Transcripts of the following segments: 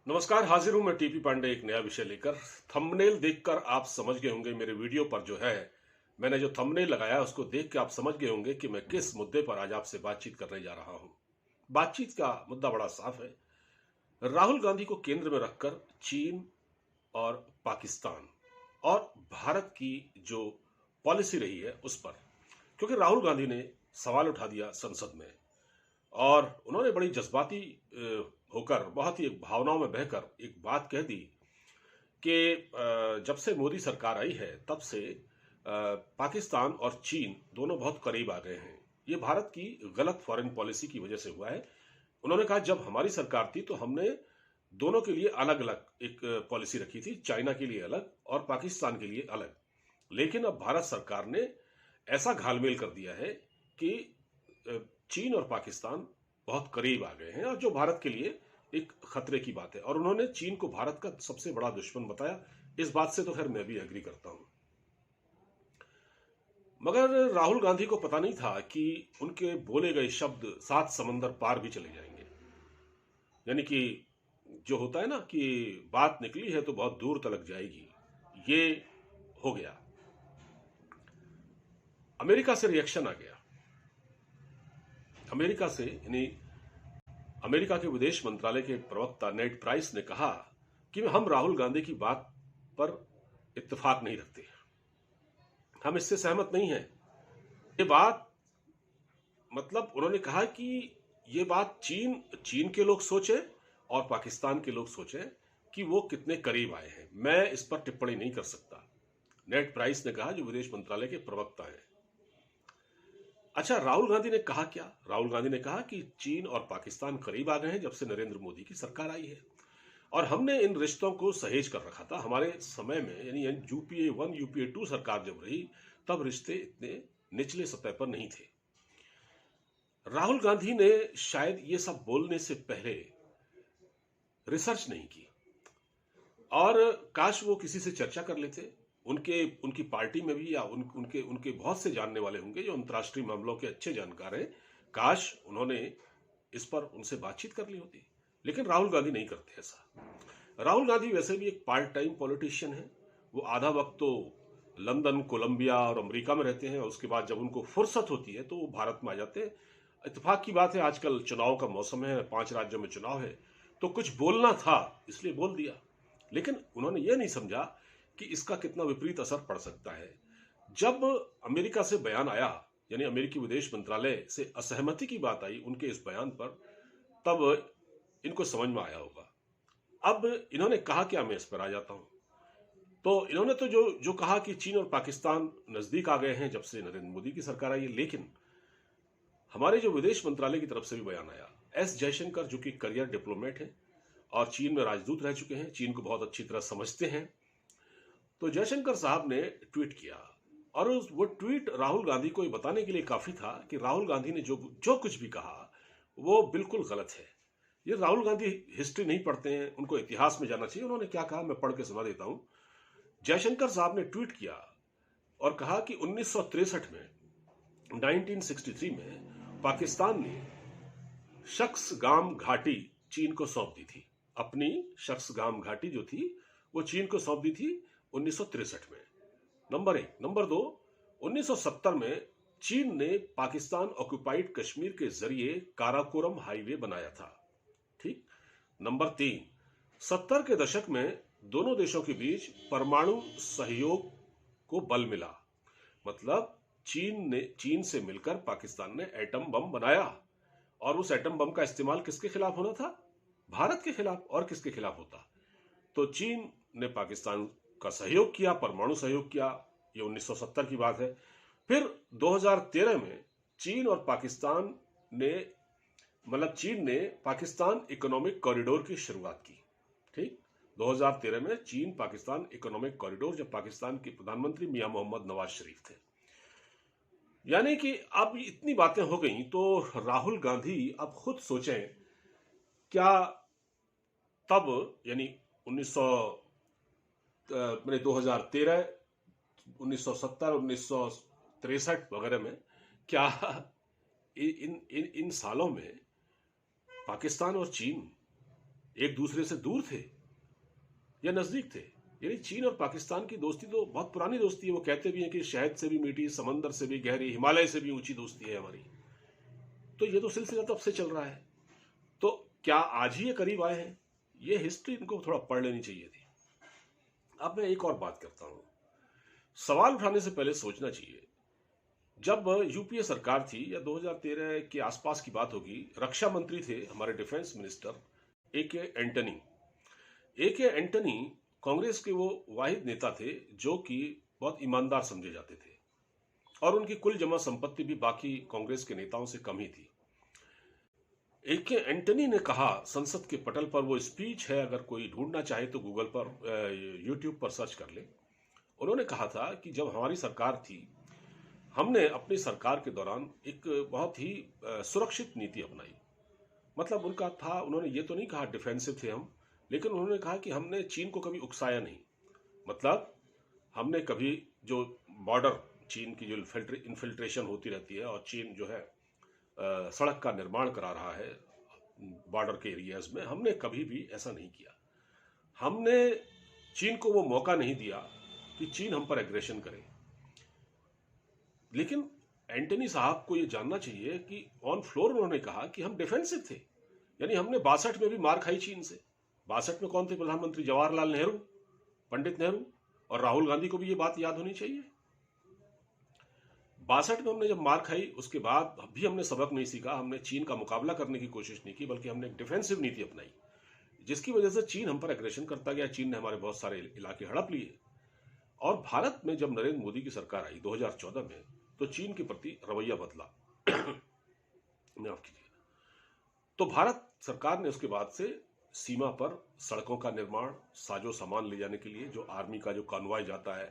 नमस्कार, हाजिर हूं मैं टीपी पांडे एक नया विषय लेकर। थंबनेल देखकर आप समझ गए होंगे मेरे वीडियो पर जो है मैंने जो थंबनेल लगाया उसको देख के आप समझ गए होंगे कि मैं किस मुद्दे पर आज आपसे बातचीत करने जा रहा हूं। बातचीत का मुद्दा बड़ा साफ है। राहुल गांधी को केंद्र में रखकर चीन और पाकिस्तान और भारत की जो पॉलिसी रही है उस पर, क्योंकि राहुल गांधी ने सवाल उठा दिया संसद में और उन्होंने बड़ी जज्बाती होकर, बहुत ही भावनाओं में बहकर एक बात कह दी कि जब से मोदी सरकार आई है तब से पाकिस्तान और चीन दोनों बहुत करीब आ गए हैं। ये भारत की गलत फॉरेन पॉलिसी की वजह से हुआ है। उन्होंने कहा जब हमारी सरकार थी तो हमने दोनों के लिए अलग अलग एक पॉलिसी रखी थी, चाइना के लिए अलग और पाकिस्तान के लिए अलग। लेकिन अब भारत सरकार ने ऐसा घालमेल कर दिया है कि चीन और पाकिस्तान बहुत करीब आ गए हैं और जो भारत के लिए एक खतरे की बात है, और उन्होंने चीन को भारत का सबसे बड़ा दुश्मन बताया। इस बात से तो खैर मैं भी एग्री करता हूं, मगर राहुल गांधी को पता नहीं था कि उनके बोले गए शब्द 7 समंदर पार भी चले जाएंगे। यानी कि जो होता है ना कि बात निकली है तो बहुत दूर तलक जाएगी, ये हो गया। अमेरिका से रिएक्शन आ गया। अमेरिका से यानी अमेरिका के विदेश मंत्रालय के प्रवक्ता नेड प्राइस ने कहा कि हम राहुल गांधी की बात पर इत्तेफाक नहीं रखते, हम इससे सहमत नहीं हैं। ये बात, मतलब उन्होंने कहा कि ये बात चीन चीन के लोग सोचें और पाकिस्तान के लोग सोचें कि वो कितने करीब आए हैं, मैं इस पर टिप्पणी नहीं कर सकता। नेड प्राइस ने कहा, जो विदेश मंत्रालय के प्रवक्ता हैं। अच्छा, राहुल गांधी ने कहा क्या? राहुल गांधी ने कहा कि चीन और पाकिस्तान करीब आ गए हैं जब से नरेंद्र मोदी की सरकार आई है और हमने इन रिश्तों को सहेज कर रखा था। हमारे समय में यानी यूपीए 1 यूपीए 2 सरकार जब रही तब रिश्ते इतने निचले सतह पर नहीं थे। राहुल गांधी ने शायद ये सब बोलने से पहले रिसर्च नहीं की और काश वो किसी से चर्चा कर लेते। उनकी पार्टी में भी या उनके उनके बहुत से जानने वाले होंगे जो अंतर्राष्ट्रीय मामलों के अच्छे जानकार हैं। काश उन्होंने इस पर उनसे बातचीत कर ली होती, लेकिन राहुल गांधी नहीं करते ऐसा। राहुल गांधी वैसे भी एक पार्ट टाइम पॉलिटिशियन है। वो आधा वक्त तो लंदन, कोलंबिया और अमेरिका में रहते हैं और उसके बाद जब उनको फुर्सत होती है तो वो भारत में आ जाते हैं। इत्तेफाक की बात है, आजकल चुनाव का मौसम है, 5 राज्यों में चुनाव है, तो कुछ बोलना था इसलिए बोल दिया। लेकिन उन्होंने ये नहीं समझा कि इसका कितना विपरीत असर पड़ सकता है। जब अमेरिका से बयान आया, यानी अमेरिकी विदेश मंत्रालय से असहमति की बात आई उनके इस बयान पर, तब इनको समझ में आया होगा। अब इन्होंने कहा क्या, मैं इस पर आ जाता हूं। तो इन्होंने तो जो जो कहा कि चीन और पाकिस्तान नजदीक आ गए हैं जब से नरेंद्र मोदी की सरकार आई है, लेकिन हमारे जो विदेश मंत्रालय की तरफ से भी बयान आया, एस जयशंकर जो कि करियर डिप्लोमेट हैं और चीन में राजदूत रह चुके हैं, चीन को बहुत अच्छी तरह समझते हैं, तो जयशंकर साहब ने ट्वीट किया और वो ट्वीट राहुल गांधी को ये बताने के लिए काफी था कि राहुल गांधी ने जो जो कुछ भी कहा वो बिल्कुल गलत है। ये राहुल गांधी हिस्ट्री नहीं पढ़ते हैं, उनको इतिहास में जाना चाहिए। उन्होंने क्या कहा मैं पढ़ के सुना देता हूं। जयशंकर साहब ने ट्वीट किया और कहा कि 1963 में 1963 में पाकिस्तान ने शख्सगाम घाटी चीन को सौंप दी थी। अपनी शख्सगाम घाटी जो थी वो चीन को सौंप दी थी 1963 में। नंबर 1। नंबर 2, 1970 में चीन ने पाकिस्तान ऑक्युपाइड कश्मीर के जरिए काराकोरम हाईवे बनाया था। ठीक। नंबर 3, 70 के दशक में दोनों देशों के बीच परमाणु सहयोग को बल मिला। मतलब चीन से मिलकर पाकिस्तान ने एटम बम बनाया और उस एटम बम का इस्तेमाल किसके खिलाफ होना था? भारत के खिलाफ। और किसके खिलाफ होता? तो चीन ने पाकिस्तान का सहयोग किया, परमाणु सहयोग किया। ये 1970 की बात है। फिर 2013 में चीन और पाकिस्तान ने, मतलब चीन ने पाकिस्तान इकोनॉमिक कॉरिडोर की शुरुआत की। ठीक। 2013 में चीन पाकिस्तान इकोनॉमिक कॉरिडोर, जब पाकिस्तान के प्रधानमंत्री मियां मोहम्मद नवाज शरीफ थे। यानी कि अब इतनी बातें हो गई तो राहुल गांधी अब खुद सोचें, क्या तब यानी 2013, 1970, 1963 वगैरह में, क्या इन इन इन सालों में पाकिस्तान और चीन एक दूसरे से दूर थे या नजदीक थे? यानी चीन और पाकिस्तान की दोस्ती तो बहुत पुरानी दोस्ती है। वो कहते भी हैं कि शहद से भी मीठी, समंदर से भी गहरी, हिमालय से भी ऊंची दोस्ती है हमारी। तो ये तो सिलसिला तब से चल रहा है। तो क्या आज ही ये करीब आए हैं? ये हिस्ट्री इनको थोड़ा पढ़ लेनी चाहिए थी। अब मैं एक और बात करता हूं। सवाल उठाने से पहले सोचना चाहिए। जब यूपीए सरकार थी या 2013 के आसपास की बात होगी, रक्षा मंत्री थे हमारे डिफेंस मिनिस्टर ए.के. एंटनी। ए.के. एंटनी कांग्रेस के वो वाहिद नेता थे जो कि बहुत ईमानदार समझे जाते थे और उनकी कुल जमा संपत्ति भी बाकी कांग्रेस के नेताओं से कम ही थी। ए.के. एंटनी ने कहा, संसद के पटल पर वो स्पीच है, अगर कोई ढूंढना चाहे तो गूगल पर, यूट्यूब पर सर्च कर ले। उन्होंने कहा था कि जब हमारी सरकार थी, हमने अपनी सरकार के दौरान एक बहुत ही सुरक्षित नीति अपनाई। मतलब उनका था, उन्होंने ये तो नहीं कहा डिफेंसिव थे हम, लेकिन उन्होंने कहा कि हमने चीन को कभी उकसाया नहीं। मतलब हमने कभी जो बॉर्डर, चीन की जो इन्फिल्ट्रेशन होती रहती है और चीन जो है सड़क का निर्माण करा रहा है बॉर्डर के एरियाज में, हमने कभी भी ऐसा नहीं किया। हमने चीन को वो मौका नहीं दिया कि चीन हम पर एग्रेशन करे। लेकिन एंटनी साहब को ये जानना चाहिए कि ऑन फ्लोर उन्होंने कहा कि हम डिफेंसिव थे। यानी हमने 62 में भी मार खाई चीन से। 62 में कौन थे प्रधानमंत्री? जवाहरलाल नेहरू, पंडित नेहरू। और राहुल गांधी को भी ये बात याद होनी चाहिए। 62 में हमने जब मार खाई, उसके बाद भी हमने सबक नहीं सीखा, हमने चीन का मुकाबला करने की कोशिश नहीं की, बल्कि हमने एक डिफेंसिव नीति अपनाई, जिसकी वजह से चीन हम पर एग्रेशन करता गया। चीन ने हमारे बहुत सारे इलाके हड़प लिए। और भारत में जब नरेंद्र मोदी की सरकार आई 2014 में, तो चीन के प्रति रवैया बदला। माफ कीजिए। तो भारत सरकार ने उसके बाद से सीमा पर सड़कों का निर्माण, साजो सामान ले जाने के लिए, जो आर्मी का जो कॉन्वॉय जाता है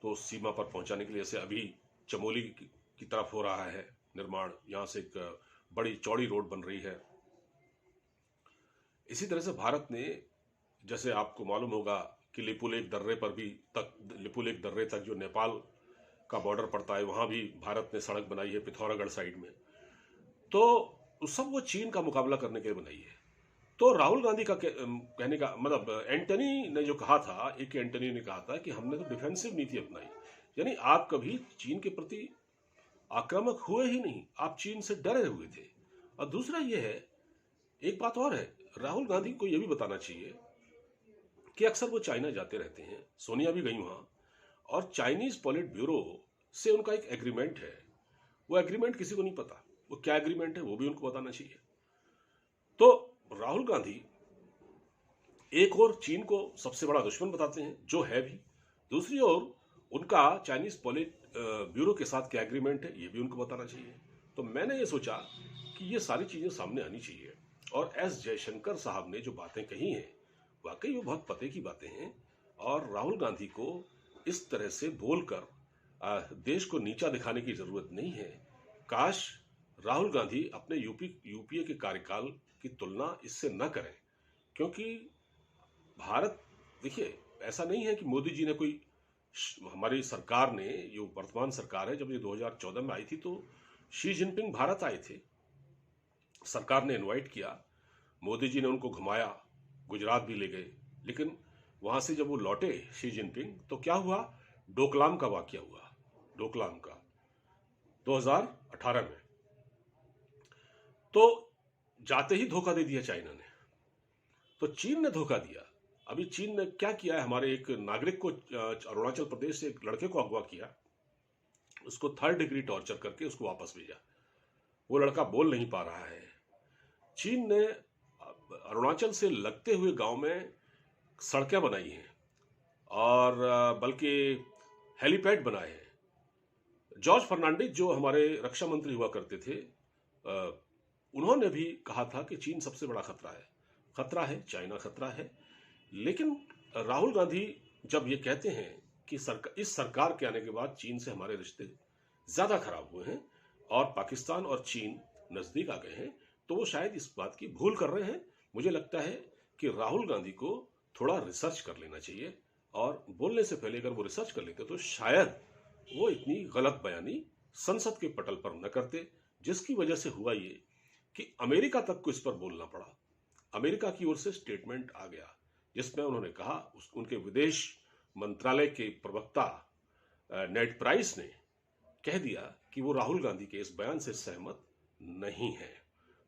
तो सीमा पर पहुंचाने के लिए, जैसे अभी चमोली की तरफ हो रहा है निर्माण, यहां से एक बड़ी चौड़ी रोड बन रही है। इसी तरह से भारत ने, जैसे आपको मालूम होगा कि लिपुलेख दर्रे तक जो नेपाल का बॉर्डर पड़ता है, वहां भी भारत ने सड़क बनाई है, पिथौरागढ़ साइड में। तो सब वो चीन का मुकाबला करने के लिए बनाई है। तो राहुल गांधी का कहने का मतलब, एंटनी ने जो कहा था, एक एंटनी ने कहा था कि हमने तो डिफेंसिव नीति अपनाई। यानी आप कभी चीन के प्रति आक्रामक हुए ही नहीं, आप चीन से डरे हुए थे। और दूसरा ये है, एक बात और है, राहुल गांधी को यह भी बताना चाहिए कि अक्सर वो चाइना जाते रहते हैं, सोनिया भी गई वहां, और चाइनीज पॉलिट ब्यूरो से उनका एक एग्रीमेंट है। वो एग्रीमेंट किसी को नहीं पता, वो क्या एग्रीमेंट है वो भी उनको बताना चाहिए। तो राहुल गांधी एक और चीन को सबसे बड़ा दुश्मन बताते हैं, जो है भी। दूसरी ओर उनका चाइनीज पॉलिट ब्यूरो के साथ क्या एग्रीमेंट है, ये भी उनको बताना चाहिए। तो मैंने ये सोचा कि ये सारी चीजें सामने आनी चाहिए। और एस जयशंकर साहब ने जो बातें कही हैं, वाकई वो बहुत पते की बातें हैं। और राहुल गांधी को इस तरह से बोलकर देश को नीचा दिखाने की जरूरत नहीं है। काश राहुल गांधी अपने यूपीए के कार्यकाल की तुलना इससे न करें, क्योंकि भारत, देखिए, ऐसा नहीं है कि मोदी जी ने कोई, हमारी सरकार ने, जो वर्तमान सरकार है, जब ये 2014 में आई थी तो शी जिनपिंग भारत आए थे। सरकार ने इनवाइट किया, मोदी जी ने उनको घुमाया, गुजरात भी ले गए। लेकिन वहां से जब वो लौटे शी जिनपिंग, तो क्या हुआ? डोकलाम का वाकया हुआ, डोकलाम का 2018 में। तो जाते ही धोखा दे दिया चाइना ने, तो चीन ने धोखा दिया। अभी चीन ने क्या किया है, हमारे एक नागरिक को, अरुणाचल प्रदेश से एक लड़के को अगवा किया, उसको 3rd डिग्री टॉर्चर करके उसको वापस भेजा। वो लड़का बोल नहीं पा रहा है। चीन ने अरुणाचल से लगते हुए गांव में सड़कें बनाई हैं और बल्कि हेलीपैड बनाए हैं। जॉर्ज फर्नांडिस, जो हमारे रक्षा मंत्री हुआ करते थे, उन्होंने भी कहा था कि चीन सबसे बड़ा खतरा है, चाइना खतरा है। लेकिन राहुल गांधी जब ये कहते हैं कि इस सरकार के आने के बाद चीन से हमारे रिश्ते ज्यादा खराब हुए हैं और पाकिस्तान और चीन नजदीक आ गए हैं, तो वो शायद इस बात की भूल कर रहे हैं। मुझे लगता है कि राहुल गांधी को थोड़ा रिसर्च कर लेना चाहिए, और बोलने से पहले अगर वो रिसर्च कर लेते तो शायद वो इतनी गलत बयानी संसद के पटल पर न करते, जिसकी वजह से हुआ ये कि अमेरिका तक को इस पर बोलना पड़ा। अमेरिका की ओर से स्टेटमेंट आ गया, जिसमें उन्होंने कहा, उनके विदेश मंत्रालय के प्रवक्ता नेड प्राइस ने कह दिया कि वो राहुल गांधी के इस बयान से सहमत नहीं है।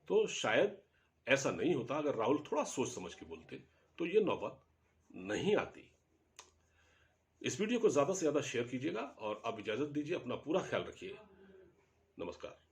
तो शायद ऐसा नहीं होता, अगर राहुल थोड़ा सोच समझ के बोलते तो ये नौबत नहीं आती। इस वीडियो को ज्यादा से ज्यादा शेयर कीजिएगा और अब इजाजत दीजिए। अपना पूरा ख्याल रखिए। नमस्कार।